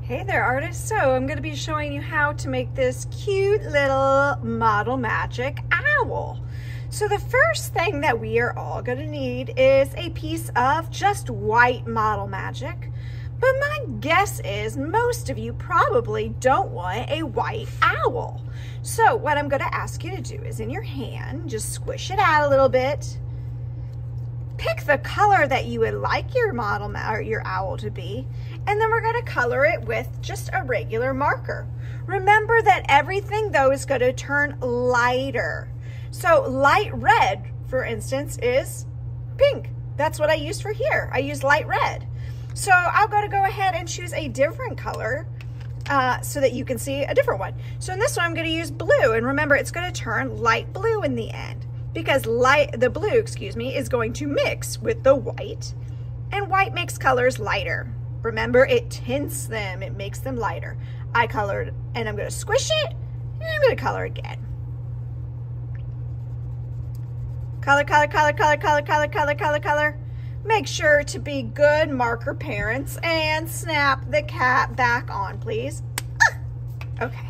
Hey there, artists. So I'm going to be showing you how to make this cute little Model Magic owl. So the first thing that we are all going to need is a piece of just white Model Magic. But my guess is most of you probably don't want a white owl. So what I'm going to ask you to do is in your hand, just squish it out a little bit. Pick the color that you would like your model or your owl to be, and then we're going to color it with just a regular marker. Remember that everything though is going to turn lighter. So light red, for instance, is pink. That's what I used for here. I used light red. So I'm going to go ahead and choose a different color so that you can see a different one. So in this one, I'm going to use blue, and remember it's going to turn light blue in the end, because the blue, is going to mix with the white, and white makes colors lighter. Remember, it tints them, it makes them lighter. I colored, and I'm going to squish it, and I'm going to color again. Color, color, color, color, color, color, color, color, color. Make sure to be good marker parents and snap the cap back on, please. Okay.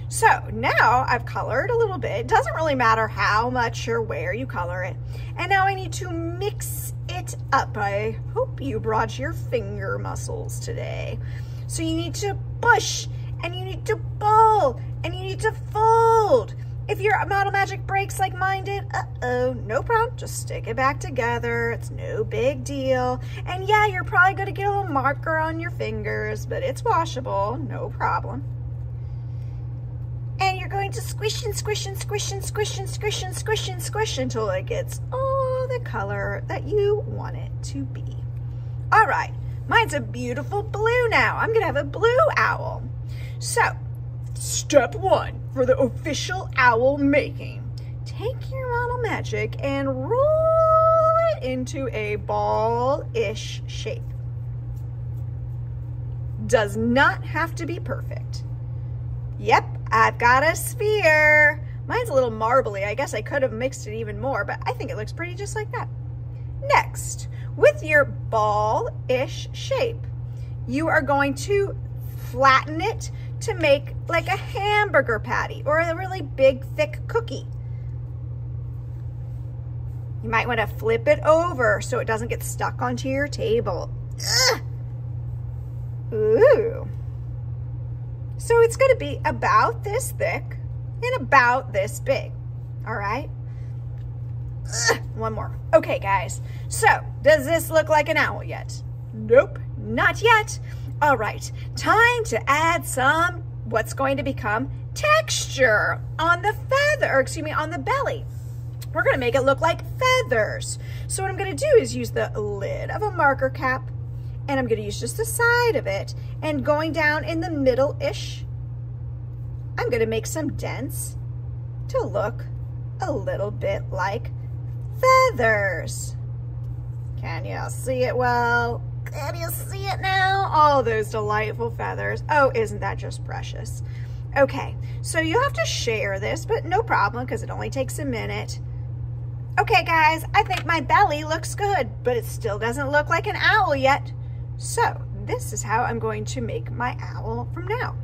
So now I've colored a little bit. It doesn't really matter how much or where you color it. And now I need to mix it up. I hope you brought your finger muscles today. So you need to push, and you need to pull, and you need to fold. If your Model Magic breaks like mine did, no problem. Just stick it back together. It's no big deal. And yeah, you're probably going to get a little marker on your fingers, but it's washable, no problem. And you're going to squish and squish and squish and squish and squish and squish and squish until it gets all the color that you want it to be. All right, mine's a beautiful blue now. I'm gonna have a blue owl. So, step one for the official owl making. Take your Model Magic and roll it into a ball-ish shape. Does not have to be perfect. Yep, I've got a sphere. Mine's a little marbly. I guess I could have mixed it even more, but I think it looks pretty just like that. Next, with your ball-ish shape, you are going to flatten it to make like a hamburger patty or a really big, thick cookie. You might want to flip it over so it doesn't get stuck onto your table. Ugh. Ooh. So it's going to be about this thick and about this big, all right? Ugh, one more. Okay, guys, so does this look like an owl yet? Nope, not yet. All right, time to add some what's going to become texture on the feather, or excuse me, on the belly. We're going to make it look like feathers. So what I'm going to do is use the lid of a marker cap, and I'm going to use just the side of it, and going down in the middle-ish, I'm going to make some dents to look a little bit like feathers. Can you see it well? Can you see it now? All those delightful feathers. Oh, isn't that just precious? Okay, so you have to share this, but no problem because it only takes a minute. Okay, guys, I think my belly looks good, but it still doesn't look like an owl yet. So this is how I'm going to make my owl from now.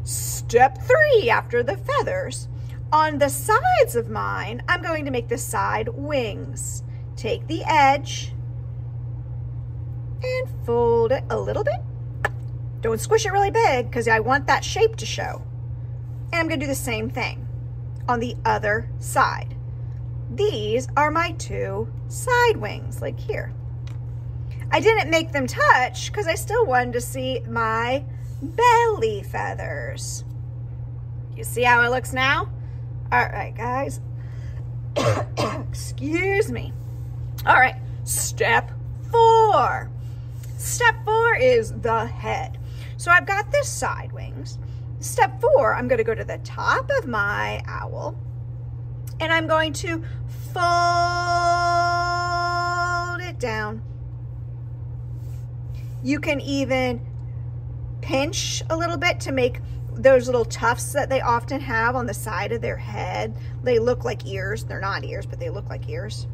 Step 3 after the feathers. On the sides of mine, I'm going to make the side wings. Take the edge and fold it a little bit. Don't squish it really big because I want that shape to show. And I'm going to do the same thing on the other side. These are my 2 side wings, like here. I didn't make them touch because I still wanted to see my belly feathers. You see how it looks now? All right, guys. Excuse me. All right, step 4. Step 4 is the head. So I've got this side wings. Step 4, I'm going to go to the top of my owl, and I'm going to fold it down. You can even pinch a little bit to make those little tufts that they often have on the side of their head. They look like ears. They're not ears, but they look like ears.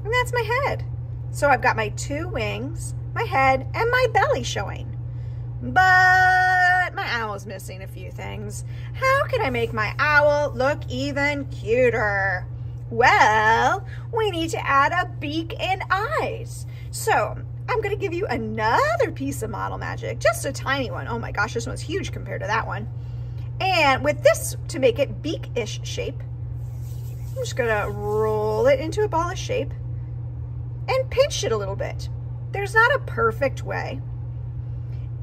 And that's my head. So I've got my 2 wings, my head, and my belly showing. but my owl's missing a few things. How can I make my owl look even cuter? Well, we need to add a beak and eyes. So I'm going to give you another piece of model magic, just a tiny one. Oh my gosh, this one's huge compared to that one. And with this, to make it beak-ish shape, I'm just going to roll it into a ball of shape and pinch it a little bit. There's not a perfect way,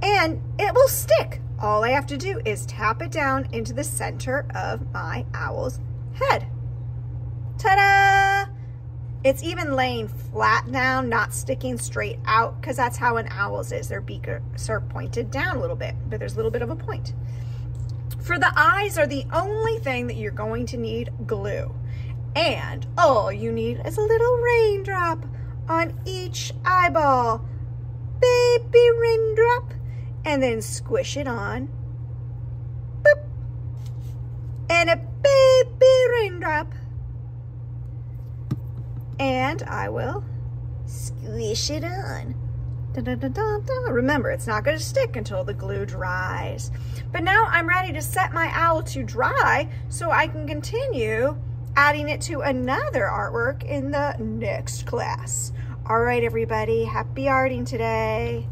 and it will stick. All I have to do is tap it down into the center of my owl's head. Ta-da! It's even laying flat now, not sticking straight out, because that's how an owl's is. Their beaks are pointed down a little bit, but there's a little bit of a point. For the eyes are the only thing that you're going to need glue. And all you need is a little raindrop on each eyeball. Baby raindrop. And then squish it on. Boop. And a baby raindrop. And I will squish it on. Da, da, da, da, da. Remember, it's not going to stick until the glue dries. But now I'm ready to set my owl to dry so I can continue adding it to another artwork in the next class. All right, everybody, happy arting today.